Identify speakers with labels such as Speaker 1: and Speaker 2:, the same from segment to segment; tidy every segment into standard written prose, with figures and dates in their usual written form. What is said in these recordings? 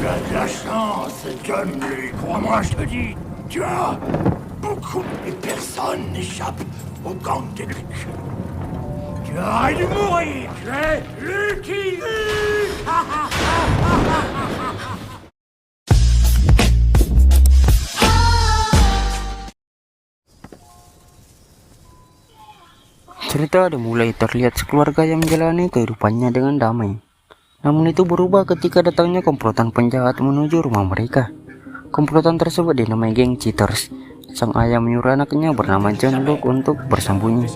Speaker 1: as de la chance, John Lee. Crois-moi, je te dis, tu as beaucoup et personne n'échappe au gang des Luc. Tu aurais dû mourir. Tu es Lucky Luke.
Speaker 2: Cerita dimulai terlihat sekeluarga yang menjalani kehidupannya dengan damai. Namun itu berubah ketika datangnya komplotan penjahat menuju rumah mereka. Komplotan tersebut dinamai geng Cheaters. Sang ayah menyuruh anaknya bernama John Luke untuk bersembunyi.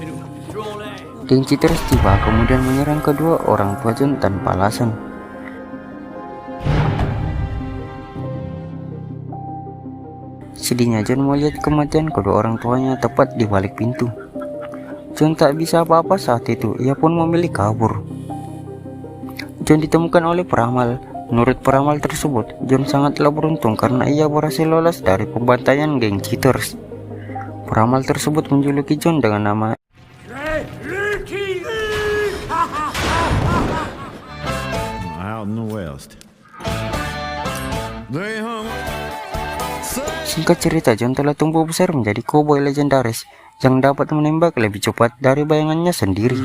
Speaker 2: Geng Cheaters tiba kemudian menyerang kedua orang tua John tanpa alasan. Sedihnya John melihat kematian kedua orang tuanya tepat di balik pintu. John tak bisa apa-apa saat itu, ia pun memilih kabur. John ditemukan oleh peramal. Menurut peramal tersebut, John sangatlah beruntung karena ia berhasil lolos dari pembantaian geng Cheaters. Peramal tersebut menjuluki John dengan nama
Speaker 3: Out in the West.
Speaker 2: Singkat cerita, John telah tumbuh besar menjadi koboi legendaris yang dapat menembak lebih cepat dari bayangannya sendiri.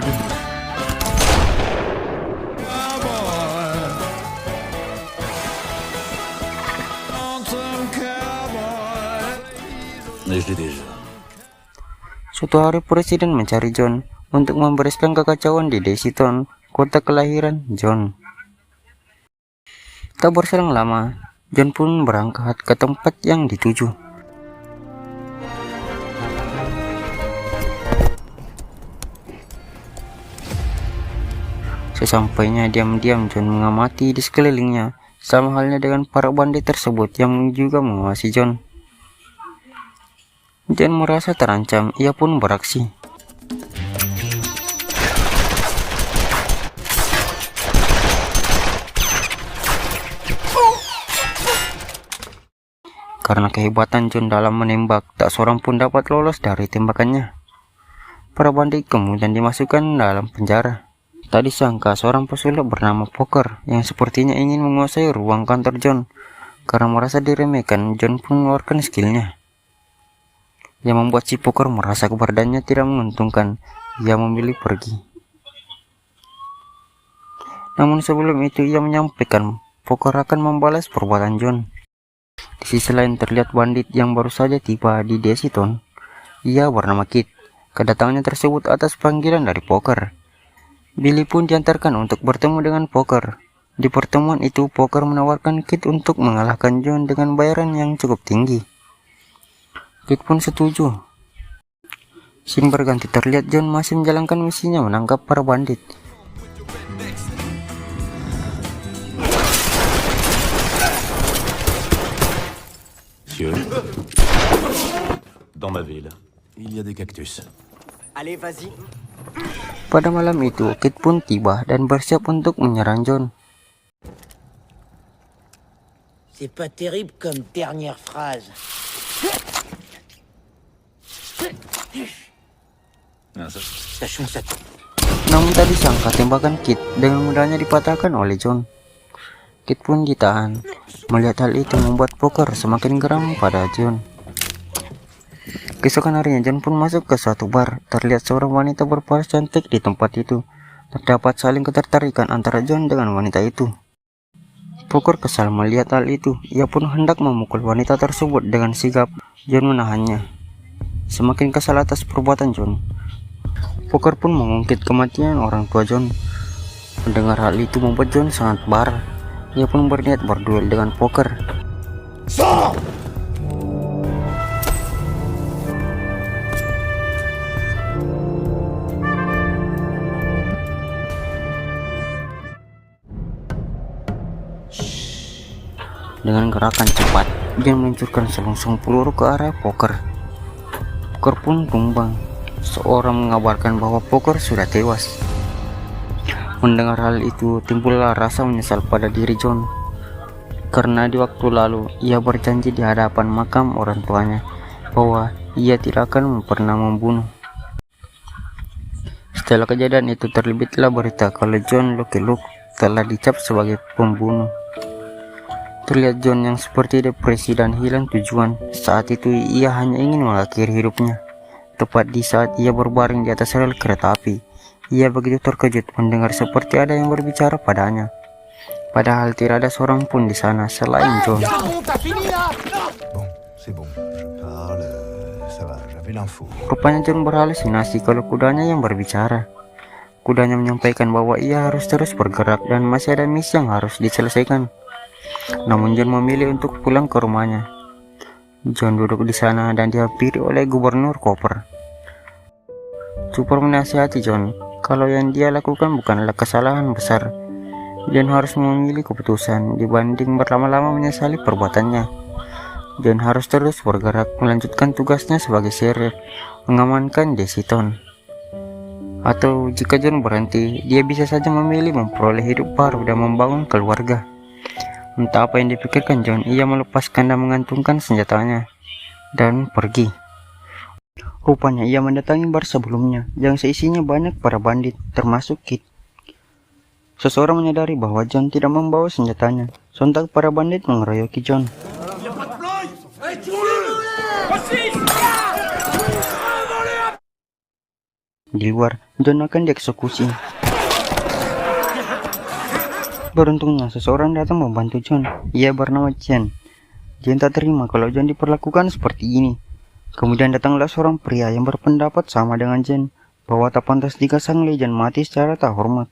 Speaker 2: Suatu hari Presiden mencari John untuk membereskan kekacauan di Dayton, kota kelahiran John. Tak berselang lama, John pun berangkat ke tempat yang dituju. Sesampainya diam-diam John mengamati di sekelilingnya, sama halnya dengan para bandit tersebut yang juga mengawasi John. John merasa terancam, ia pun beraksi. Karena kehebatan John dalam menembak, tak seorang pun dapat lolos dari tembakannya. Para bandit kemudian dimasukkan dalam penjara. Tak disangka seorang pesulap bernama Poker yang sepertinya ingin menguasai ruang kantor John. Karena merasa diremehkan, John pun mengeluarkan skillnya yang membuat si Poker merasa keberadaannya tidak menguntungkan. Ia memilih pergi. Namun sebelum itu ia menyampaikan Poker akan membalas perbuatan John. Di sisi lain terlihat bandit yang baru saja tiba di Dayton. Ia bernama Kit. Kedatangannya tersebut atas panggilan dari Poker. Billy pun diantarkan untuk bertemu dengan Poker. Di pertemuan itu, Poker menawarkan Kit untuk mengalahkan John dengan bayaran yang cukup tinggi. Kit pun setuju. Scene berganti terlihat John masih menjalankan misinya menangkap para bandit.
Speaker 4: Monsieur, dans ma ville, il y a des cactus.
Speaker 5: Allez, vas-y.
Speaker 2: Pada malam itu, Kit pun tiba dan bersiap untuk menyerang John.
Speaker 5: C'est pas terrible comme dernière phrase. Tâchons ça.
Speaker 2: Namun tak disangka tembakan Kit dengan mudahnya dipatahkan oleh John. Kit pun ditahan. Melihat hal itu membuat Poker semakin geram pada John. Keesokan harinya John pun masuk ke suatu bar. Terlihat seorang wanita berparas cantik di tempat itu. Terdapat saling ketertarikan antara John dengan wanita itu. Poker kesal melihat hal itu. Ia pun hendak memukul wanita tersebut dengan sigap. John menahannya. Semakin kesal atas perbuatan John, Poker pun mengungkit kematian orang tua John. Mendengar hal itu membuat John sangat marah. Ia pun berniat berduel dengan Poker. Dengan gerakan cepat, dia meluncurkan selongsong peluru ke arah Poker. Poker pun tumbang. Seorang mengabarkan bahwa Poker sudah tewas. Mendengar hal itu, timbullah rasa menyesal pada diri John. Karena di waktu lalu, ia berjanji di hadapan makam orang tuanya bahwa ia tidak akan pernah membunuh. Setelah kejadian itu terbitlah berita kalau John Lucky Luke telah dicap sebagai pembunuh. Terlihat John yang seperti depresi dan hilang tujuan. Saat itu ia hanya ingin mengakhiri hidupnya. Tepat di saat ia berbaring di atas rel kereta api, ia begitu terkejut mendengar seperti ada yang berbicara padanya. Padahal tidak ada seorang pun di sana selain John.
Speaker 6: Bon, c'est bon. Je parle. Ça va, j'avais l'info.
Speaker 2: Rupanya John berhalusinasi kalau kudanya yang berbicara. Kudanya menyampaikan bahwa ia harus terus bergerak dan masih ada misi yang harus diselesaikan. Namun John memilih untuk pulang ke rumahnya. John duduk di sana dan dihampiri oleh Gubernur Cooper. Cooper menasihati John kalau yang dia lakukan bukanlah kesalahan besar. John harus memilih keputusan dibanding berlama-lama menyesali perbuatannya. John harus terus bergerak melanjutkan tugasnya sebagai sheriff, mengamankan Desiton. Atau jika John berhenti, dia bisa saja memilih memperoleh hidup baru dan membangun keluarga. Entah apa yang dipikirkan John, ia melepaskan dan mengantungkan senjatanya dan pergi. Rupanya ia mendatangi bar sebelumnya yang seisinya banyak para bandit, termasuk Kit. Seseorang menyadari bahwa John tidak membawa senjatanya. Sontak para bandit mengeroyoki John. Di luar, John akan dieksekusi. Beruntungnya seseorang datang membantu John. Ia bernama Jen. Jen tak terima kalau John diperlakukan seperti ini. Kemudian datanglah seorang pria yang berpendapat sama dengan Jen, bahwa tak pantas jika sang legend mati secara tak hormat.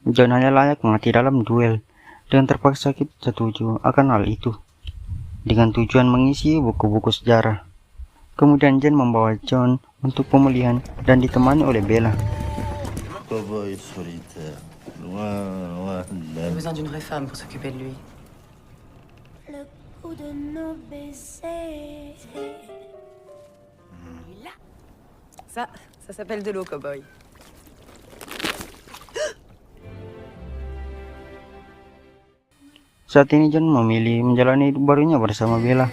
Speaker 2: John hanya layak mati dalam duel, dan terpaksa Kit setuju akan hal itu, dengan tujuan mengisi buku-buku sejarah. Kemudian Jen membawa John untuk pemulihan dan ditemani oleh Bella.
Speaker 7: Cowboy solitaire, loin
Speaker 8: J'ai besoin d'une vraie femme pour s'occuper de lui.
Speaker 9: Le coup de nos baisers.
Speaker 8: Ça s'appelle de l'eau, cowboy.
Speaker 2: Saat ini John memilih menjalani hidup barunya bersama Bella.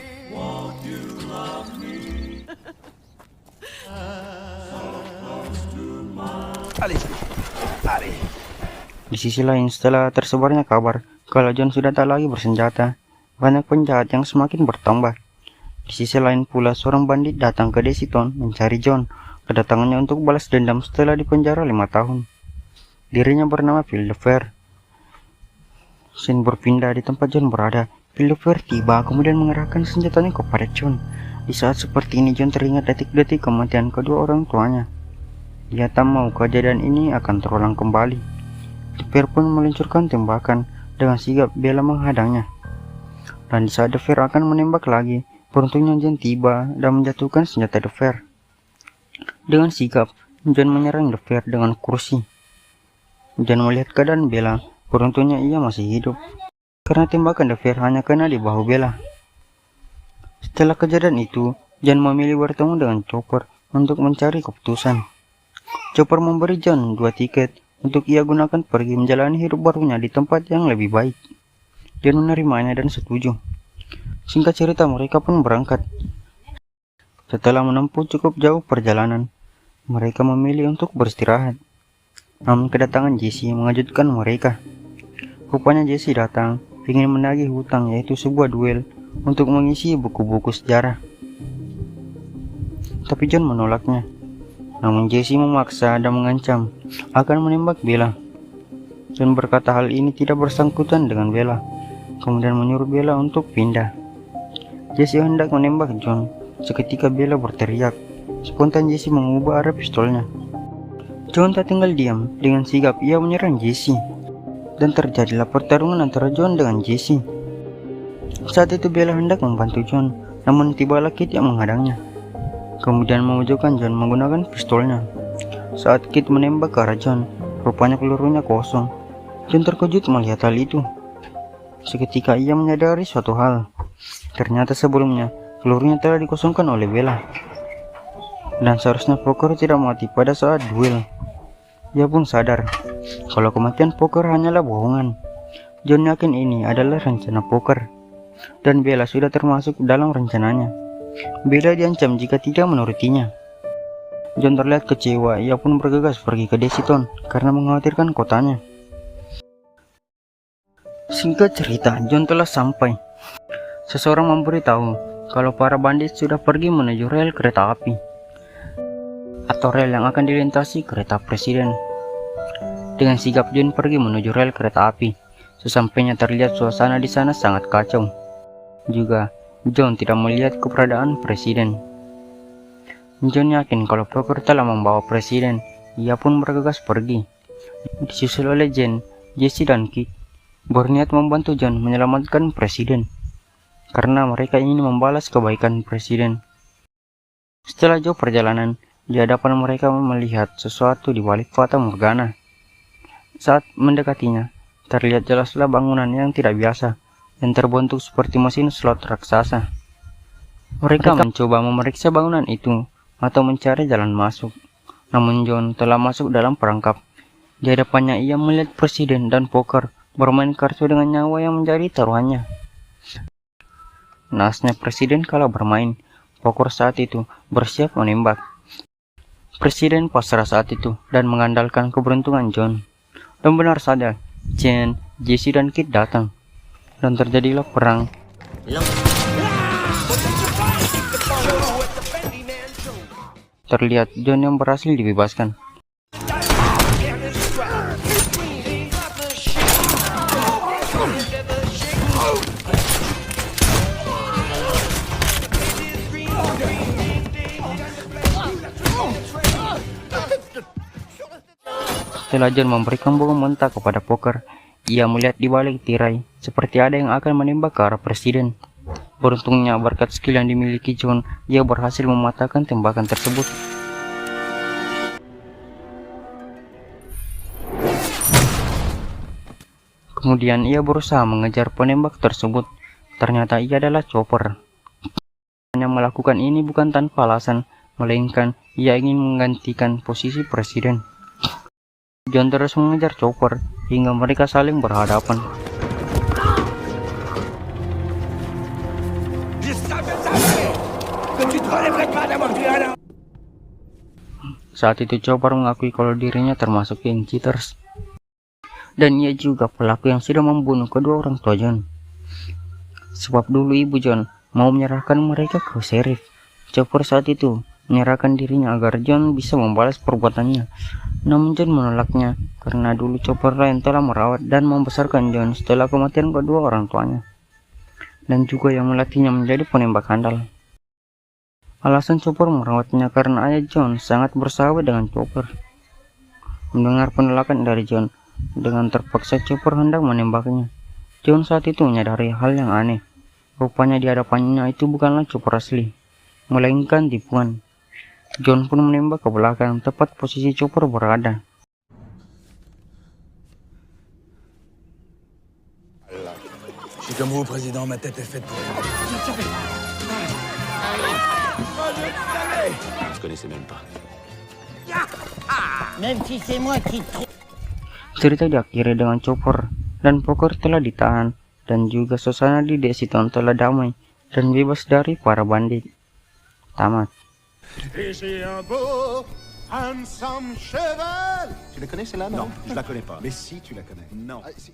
Speaker 2: Di sisi lain, setelah tersebarnya kabar kalau John sudah tak lagi bersenjata, banyak penjahat yang semakin bertambah. Di sisi lain pula, seorang bandit datang ke Desiton mencari John. Kedatangannya untuk balas dendam setelah dipenjara 5 tahun. Dirinya bernama Phil Defer. Scene berpindah di tempat John berada. Phil Defer tiba kemudian mengerahkan senjatanya kepada John. Di saat seperti ini, John teringat detik-detik kematian kedua orang tuanya. Dia tak mau kejadian ini akan terulang kembali. Defer pun meluncurkan tembakan. Dengan sigap Bella menghadangnya. Dan di saat Defer akan menembak lagi, beruntungnya John tiba dan menjatuhkan senjata Defer. Dengan sigap, John menyerang Defer dengan kursi. John melihat keadaan Bella. Beruntungnya ia masih hidup, karena tembakan Defer hanya kena di bahu Bella. Setelah kejadian itu, John memilih bertemu dengan Chopper untuk mencari keputusan. Chopper memberi John 2 tiket untuk ia gunakan pergi menjalani hidup barunya di tempat yang lebih baik. John menerimanya dan setuju. Singkat cerita, mereka pun berangkat. Setelah menempuh cukup jauh perjalanan, mereka memilih untuk beristirahat. Namun kedatangan Jesse mengejutkan mereka. Rupanya Jesse datang ingin menagih hutang, yaitu sebuah duel untuk mengisi buku-buku sejarah. Tapi John menolaknya. Namun Jesse memaksa dan mengancam akan menembak Bella. John berkata hal ini tidak bersangkutan dengan Bella, kemudian menyuruh Bella untuk pindah. Jesse hendak menembak John. Seketika Bella berteriak. Spontan Jesse mengubah arah pistolnya. John tak tinggal diam. Dengan sigap ia menyerang Jesse, dan terjadilah pertarungan antara John dengan Jesse. Saat itu Bella hendak membantu John, namun tibalah Kit yang menghadangnya. Kemudian memojokkan John menggunakan pistolnya. Saat Kit menembak ke arah John, rupanya pelurunya kosong. John terkejut melihat hal itu. Seketika ia menyadari suatu hal. Ternyata sebelumnya pelurunya telah dikosongkan oleh Bella. Dan seharusnya Poker tidak mati pada saat duel. Ia pun sadar kalau kematian Poker hanyalah bohongan. John yakin ini adalah rencana Poker, dan Bella sudah termasuk dalam rencananya. Bella diancam jika tidak menurutinya. John terlihat kecewa. Ia pun bergegas pergi ke Desiton karena mengkhawatirkan kotanya. Singkat cerita, John telah sampai. Seseorang memberitahu kalau para bandit sudah pergi menuju rel kereta api atau rel yang akan dilintasi kereta presiden. Dengan sigap John pergi menuju rel kereta api. Sesampainya terlihat suasana di sana sangat kacau. Juga John tidak melihat keberadaan presiden. John yakin kalau Poker telah membawa presiden. Ia pun bergegas pergi, disusul oleh Jen, Jesse dan Kit, berniat membantu John menyelamatkan presiden karena mereka ingin membalas kebaikan presiden. Setelah jauh perjalanan, di hadapan mereka melihat sesuatu di balik Fata Morgana. Saat mendekatinya, terlihat jelaslah bangunan yang tidak biasa yang terbentuk seperti mesin slot raksasa. Mereka mencoba memeriksa bangunan itu atau mencari jalan masuk. Namun John telah masuk dalam perangkap. Di hadapannya ia melihat presiden dan Poker bermain kartu dengan nyawa yang menjadi taruhannya. Naasnya presiden kalau bermain, Poker saat itu bersiap menembak. Presiden pasrah saat itu dan mengandalkan keberuntungan John. Dan benar saja, Jen, Jesse dan Kit datang. Dan terjadilah perang. Terlihat John yang berhasil dibebaskan. Setelah John memberikan bom mentah kepada Poker, ia melihat di balik tirai seperti ada yang akan menembak ke arah presiden. Beruntungnya berkat skill yang dimiliki John, ia berhasil mematahkan tembakan tersebut. Kemudian ia berusaha mengejar penembak tersebut. Ternyata ia adalah Chopper. Yang melakukan ini bukan tanpa alasan, melainkan ia ingin menggantikan posisi presiden. John terus mengejar Chopper hingga mereka saling berhadapan. Saat itu Chopper mengakui kalau dirinya termasuk geng cheaters. Dan ia juga pelaku yang sudah membunuh kedua orang tua John. Sebab dulu ibu John mau menyerahkan mereka ke sheriff. Chopper saat itu menyerahkan dirinya agar John bisa membalas perbuatannya. Namun John menolaknya karena dulu Chopper yang telah merawat dan membesarkan John setelah kematian kedua orang tuanya. Dan juga yang melatihnya menjadi penembak handal. Alasan Chopper merawatnya karena ayah John sangat bersahabat dengan Chopper. Mendengar penolakan dari John, dengan terpaksa Chopper hendak menembaknya. John saat itu menyadari hal yang aneh. Rupanya di hadapannya itu bukanlah Chopper asli, melainkan tipuan. John pun menembak ke belakang tepat posisi Chopper berada.
Speaker 4: Je suis comme vous, président, ma tête est faite pour... Je connaissais même pas.
Speaker 5: Même si c'est moi qui trouve.
Speaker 2: Cerita diakhiri dengan Chopper dan Poker telah ditahan dan juga suasana di Desiton telah damai dan bebas dari para bandit. Tamat.
Speaker 6: Et j'ai un beau, handsome cheval. Tu la connais celle-là, non?
Speaker 3: Non, je la connais pas.
Speaker 6: Mais si, tu la connais.
Speaker 3: Non.
Speaker 6: Ah, si.